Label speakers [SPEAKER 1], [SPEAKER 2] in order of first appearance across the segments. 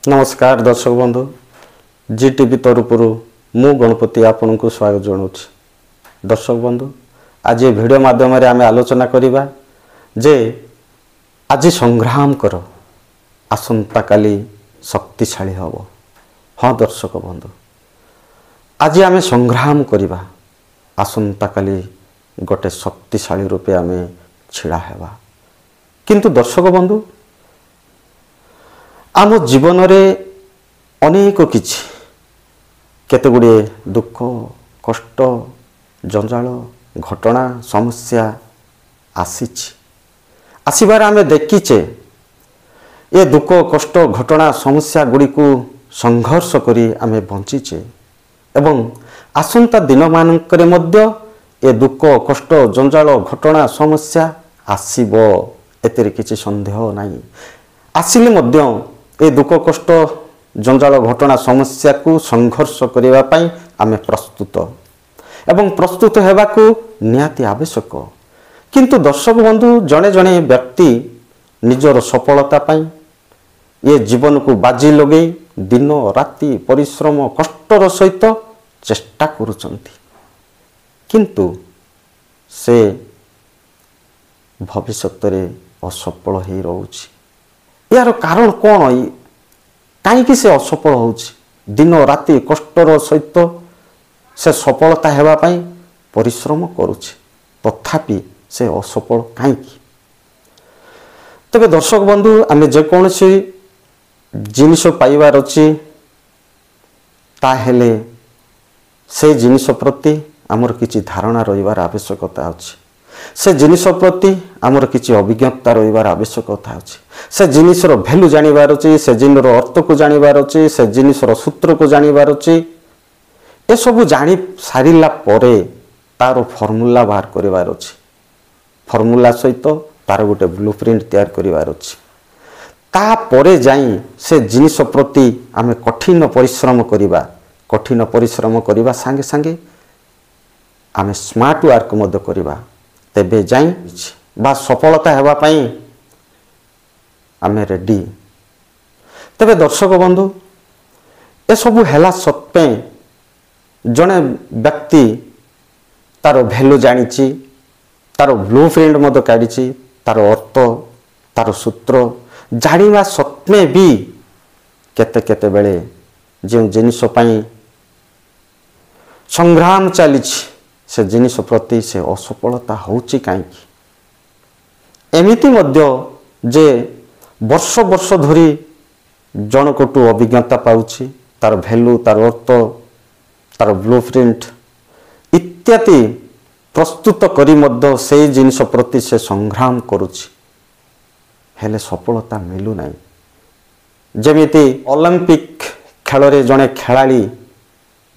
[SPEAKER 1] नमस्कार दर्शक बंधु जी टीवी तरफ मु गणपति आपन को स्वागत जनाऊँ। दर्शक बंधु आज ये वीडियो माध्यम आम आलोचना करिबा जे आज संग्राम कर आसंता काली शक्तिशाली हब। हाँ दर्शक बंधु आज आम संग्राम करिबा आसंता काली गोटे शक्तिशाली रूपे आम छिड़ा हेबा। किंतु दर्शक बंधु आम जीवन रे अनेक किछि केते गुड़े दुख कष्ट जंजाल घटना समस्या आसीबार आमे देखीचे ये दुख कष्ट घटना समस्या गुड़ी को संघर्ष करी आमे बंचीचे एवं आसंता दिन मानकरे मध्य ये दुख कष्ट जंजाल घटना समस्या आसीबो एतेरे किछि संदेह नाही। आसिले मध्य ए दुख कष्ट जंजाल घटना समस्या को संघर्ष करने पाई आमे प्रस्तुत एवं प्रस्तुत हेबा को निहाती आवश्यक। किंतु दर्शक बंधु जड़े जड़े व्यक्ति निजर सफलता पाई ये जीवन को बाजी लगे दिन राति परिश्रम कष्टर सहित चेष्टा करुचंती किंतु से भविष्य रे असफल हो रही। यार कारण कौन कहीं से असफल हो दिन राति कष्टर सहित से सफलता हेबा पाई परिश्रम करुचे तथापि से असफल कहीं। तबे दर्शक बंधु आमे जेकोसी जिनिस पाइबार अच्छी ताहेले से जिनिस प्रति आमर किछि धारणा रहिबार आवश्यकता अछि। से जिनिस प्रति आमर किछि अभिज्ञता रहिबार आवश्यकता अछि। से जिनिसर भैल्यू जानिबार अछि, से जिनिसर अर्थ को जानिबार अछि, से जिनिसर सूत्र को जानिबार अछि। ए सब जानि सारिला परे तार फॉर्मूला बाहर करिबार अछि। फॉर्मूला सहित तार गोटे ब्लूप्रिंट तैयार करिबार अछि। ता परे जाई से जिनिस प्रति आमे कठिन परिश्रम करिबा संगे संगे आमे स्मार्ट वर्क मध्य करिबा तेबे जाई बा सफलता हेबा पाई आमे रेडी। तेबे दर्शक बंधु ए सबु हेला सत्वे जने व्यक्ति तार भैल्यू जानिछि, तार ब्लूप्रिंट मध्य काढिछि, तार अर्थ तार सूत्र जानिबा सत्वे भी केते केते बेले जे जिनिस पाई संग्राम चलीछि से जिनिस प्रति से असफलता होउछि काई। एमिति मध्य जे वर्ष वर्ष धरी जनकटू अभिज्ञता पाउछि, तार भैल्यू तार अर्थ तार ब्लूप्रिंट इत्यादि प्रस्तुत करी मध्य से जिनिस प्रति से संग्राम करुछि हेले सफलता मिलु नाही। जेमिति ओलंपिक खेल रे जने खेलाड़ी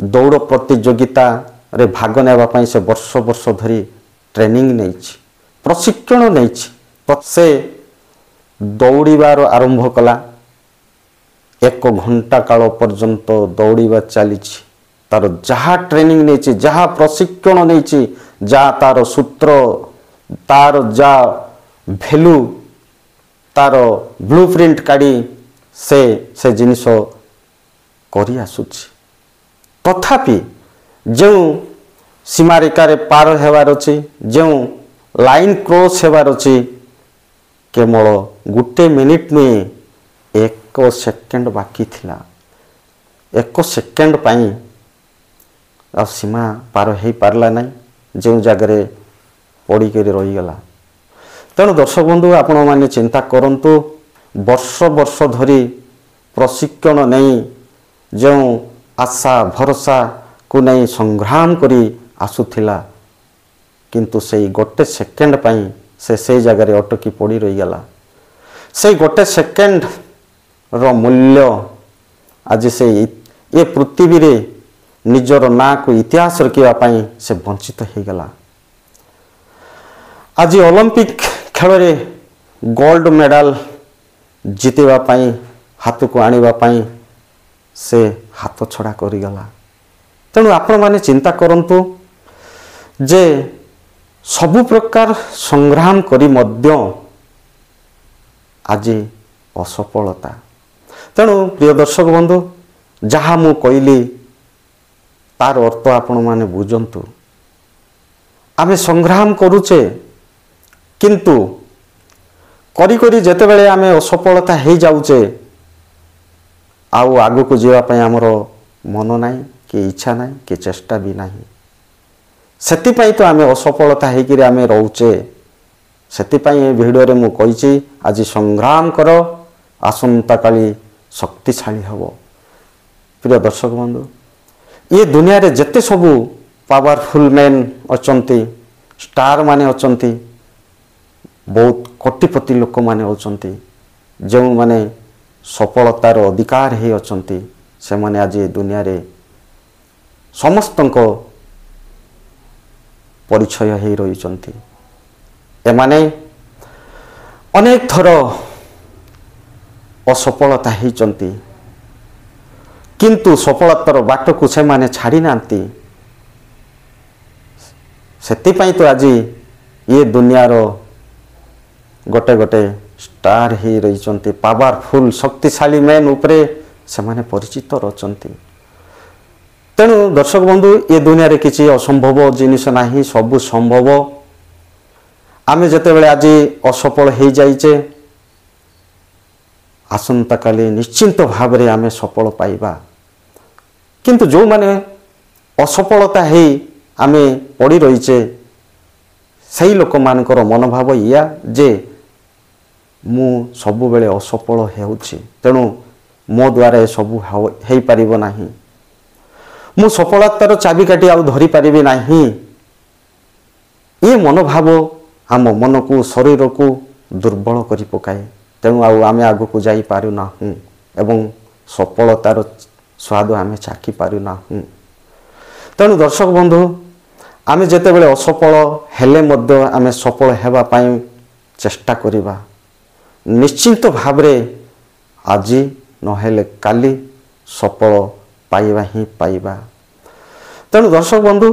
[SPEAKER 1] दौड़ प्रतियोगिता रे भाग नेबा पाई से वर्ष वर्ष धरी ट्रेनिंग नैछि प्रशिक्षण नैछि से दौड़ीबार आरंभ कला। 1 घंटा काल पर्यंत दौड़ीबा चलीछि तार जहा ट्रेनिंग नैछि जहा प्रशिक्षण नैछि जा तार सूत्र तार जा भैल्यू तार ब्लूप्रिंट काढी से जिनिस करि आसुछि। तथापि जो सीमारेखा रे पार हेबार अछि, जो लाइन क्रॉस हेबार अछि केवल गोटे मिनिट में 1 सेकेंड बाकी थिला। 1 सेकेंड पाई आ सीमा पार हो पारला नहीं, जो जगह पड़ी कर रही गला। तेणु दर्शक बंधु आपण माने चिंता करंतु वर्ष वर्ष धरी प्रशिक्षण नहीं जो आशा भरोसा को नहीं संग्राम करी आसुथिला किंतु से गोटे सेकेंड पाई से जगह रे अटकी पड़ी रही गला। से गोटे सेकेंड रो मूल्य आज से ये पृथ्वी रे निजर ना को इतिहास रखिबा पाई से वंचित हो गला। आज ओलंपिक खेल रे गोल्ड मेडल जीतवा पाई हाथ को आनिबा पाई से हाथ छड़ा करी गला। तेणु आपण माने चिंता करंतु जे सबु प्रकार संग्राम करी मध्य आज असफलता ତେଣୁ ପ୍ରିୟ ଦର୍ଶକ ବନ୍ଧୁ, ଯାହା ମୁଁ କହିଲି ତାର ଅର୍ଥ ଆପଣମାନେ ବୁଝନ୍ତୁ। ଆମେ ସଂଗ୍ରାମ କରୁଛେ, କିନ୍ତୁ କରି କରି ଯେତେବେଳେ ଆମେ ଅସଫଳତା ହେଇଯାଉଛେ, ଆଉ ଆଗକୁ ଯିବା ପାଇଁ ଆମର ମନ ନାହିଁ, କି ଇଚ୍ଛା ନାହିଁ, କି ଚେଷ୍ଟା ବି ନାହିଁ। ସେଥିପାଇଁ ତ ଆମେ ଅସଫଳତା ହେଇକିରି ଆମେ ରହୁଛେ। ସେଥିପାଇଁ ଏ ଭିଡ଼ିଓରେ ମୁଁ କହିଛି, ଆଜି ସଂଗ୍ରାମ କର, ଆସନ୍ତାକାଲି ଶକ୍ତିଶାଳୀ ହେବ। ପ୍ରିୟ ଦର୍ଶକ ବନ୍ଧୁ, ଏ ଦୁନିଆରେ ଯେତେ ସବୁ ପାୱାରଫୁଲ୍ ମେନ୍ ଅଛନ୍ତି, ଷ୍ଟାର ମାନେ ଅଛନ୍ତି, ବହୁତ କୋଟିପତି ଲୋକମାନେ ଅଛନ୍ତି, ଯେଉଁମାନେ ସଫଳତାର ଅଧିକାର ହେଇ ଅଛନ୍ତି, ସେମାନେ ଆଜି ଏ ଦୁନିଆରେ ସମସ୍ତଙ୍କ ପରିଚୟ ହେଇ ରହିଛନ୍ତି। ଏମାନେ ଅନେକ ଥର ଅସଫଳତା ହେଇଛନ୍ତି, କିନ୍ତୁ ସଫଳତାର ବାଟକୁ ସେମାନେ ଛାଡ଼ି ନାହାନ୍ତି। ସେଥିପାଇଁ ତ ଆଜି ଏ ଦୁନିଆର ଗୋଟେ ଗୋଟେ ଷ୍ଟାର ହେଇ ରହିଛନ୍ତି, ପାୱାରଫୁଲ୍ ଶକ୍ତିଶାଳୀ ମେନ୍ ଉପରେ ସେମାନେ ପରିଚିତ ଅଛନ୍ତି। ତେଣୁ ଦର୍ଶକ ବନ୍ଧୁ, ଏ ଦୁନିଆରେ କିଛି ଅସମ୍ଭବ ଜିନିଷ ନାହିଁ, ସବୁ ସମ୍ଭବ। ଆମେ ଯେତେବେଳେ ଆଜି ଅସଫଳ ହେଇଯାଇଛେ, ଆସନ୍ତାକାଲି ନିଶ୍ଚିନ୍ତ ଭାବରେ ଆମେ ସଫଳ ପାଇବା। କିନ୍ତୁ ଯେଉଁମାନେ ଅସଫଳତା ହେଇ ଆମେ ପଡ଼ି ରହିଛେ, ସେହି ଲୋକମାନଙ୍କର ମନୋଭାବ ଏଇଆ ଯେ ମୁଁ ସବୁବେଳେ ଅସଫଳ ହେଉଛି, ତେଣୁ ମୋ ଦ୍ୱାରା ଏସବୁ ହେଇପାରିବ ନାହିଁ, ମୁଁ ସଫଳତାର ଚାବିକାଠି ଆଉ ଧରିପାରିବି ନାହିଁ। ଏ ମନୋଭାବ ଆମ ମନକୁ, ଶରୀରକୁ ଦୁର୍ବଳ କରି ପକାଏ। ତେଣୁ ଆଉ ଆମେ ଆଗକୁ ଯାଇପାରୁନାହୁଁ ଏବଂ ସଫଳତାର ସ୍ୱାଦ ଆମେ ଚାଖି ପାରୁନାହୁଁ। ତେଣୁ ଦର୍ଶକ ବନ୍ଧୁ, ଆମେ ଯେତେବେଳେ ଅସଫଳ ହେଲେ ମଧ୍ୟ ଆମେ ସଫଳ ହେବା ପାଇଁ ଚେଷ୍ଟା କରିବା। ନିଶ୍ଚିନ୍ତ ଭାବରେ ଆଜି ନହେଲେ କାଲି ସଫଳ ପାଇବା ହିଁ ପାଇବା। ତେଣୁ ଦର୍ଶକ ବନ୍ଧୁ,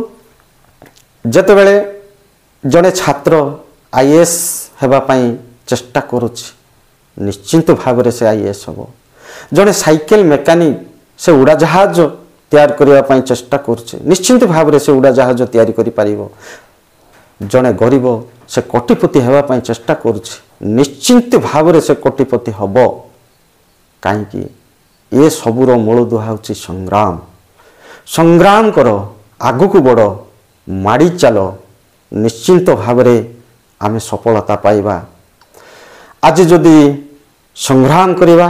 [SPEAKER 1] ଯେତେବେଳେ ଜଣେ ଛାତ୍ର IAS ହେବା ପାଇଁ ଚେଷ୍ଟା କରୁଛି, ନିଶ୍ଚିନ୍ତ ଭାବରେ ସେ IAS ହେବ। ଜଣେ ସାଇକେଲ ମେକାନିକ ସେ ଉଡ଼ାଜାହାଜ ତିଆରି କରିବା ପାଇଁ ଚେଷ୍ଟା କରୁଛି, ନିଶ୍ଚିନ୍ତ ଭାବରେ ସେ ଉଡ଼ାଜାହାଜ ତିଆରି କରିପାରିବ। ଜଣେ ଗରିବ ସେ କୋଟିପତି ହେବା ପାଇଁ ଚେଷ୍ଟା କରୁଛି, ନିଶ୍ଚିନ୍ତ ଭାବରେ ସେ କୋଟିପତି ହେବ। କାହିଁକି? ଏ ସବୁର ମୂଳଦୁଆ ହେଉଛି ସଂଗ୍ରାମ। ସଂଗ୍ରାମ କର, ଆଗକୁ ବଢ଼, ମାଡ଼ି ଚାଲ, ନିଶ୍ଚିନ୍ତ ଭାବରେ ଆମେ ସଫଳତା ପାଇବା। ଆଜି ଯଦି ସଂଗ୍ରାମ କରିବା,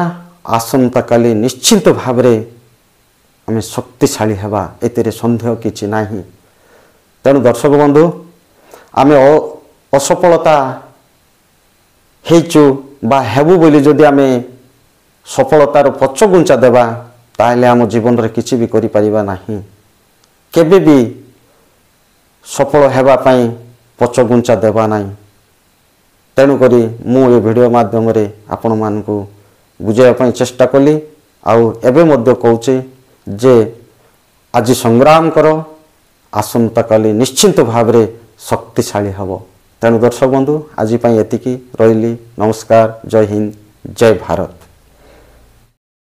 [SPEAKER 1] ଆସନ୍ତାକାଲି ନିଶ୍ଚିନ୍ତ ଭାବରେ ଆମେ ଶକ୍ତିଶାଳୀ ହେବା, ଏଥିରେ ସନ୍ଦେହ କିଛି ନାହିଁ। ତେଣୁ ଦର୍ଶକ ବନ୍ଧୁ, ଆମେ ଅସଫଳତା ହେଇଛୁ ବା ହେବୁ ବୋଲି ଯଦି ଆମେ ସଫଳତାର ପଛଘୁଞ୍ଚା ଦେବା, ତାହେଲେ ଆମ ଜୀବନରେ କିଛି ବି କରିପାରିବା ନାହିଁ। କେବେ ବି ସଫଳ ହେବା ପାଇଁ ପଛଘୁଞ୍ଚା ଦେବା ନାହିଁ। ତେଣୁକରି ମୁଁ ଏ ଭିଡ଼ିଓ ମାଧ୍ୟମରେ ଆପଣମାନଙ୍କୁ ବୁଝାଇବା ପାଇଁ ଚେଷ୍ଟା କଲି। ଆଉ ଏବେ ମଧ୍ୟ କହୁଛି ଯେ ଆଜି ସଂଗ୍ରାମ କର, ଆସନ୍ତାକାଲି ନିଶ୍ଚିନ୍ତ ଭାବରେ ଶକ୍ତିଶାଳୀ ହେବ। ତେଣୁ ଦର୍ଶକ ବନ୍ଧୁ, ଆଜି ପାଇଁ ଏତିକି। ରହିଲି। ନମସ୍କାର। ଜୟ ହିନ୍ଦ, ଜୟ ଭାରତ।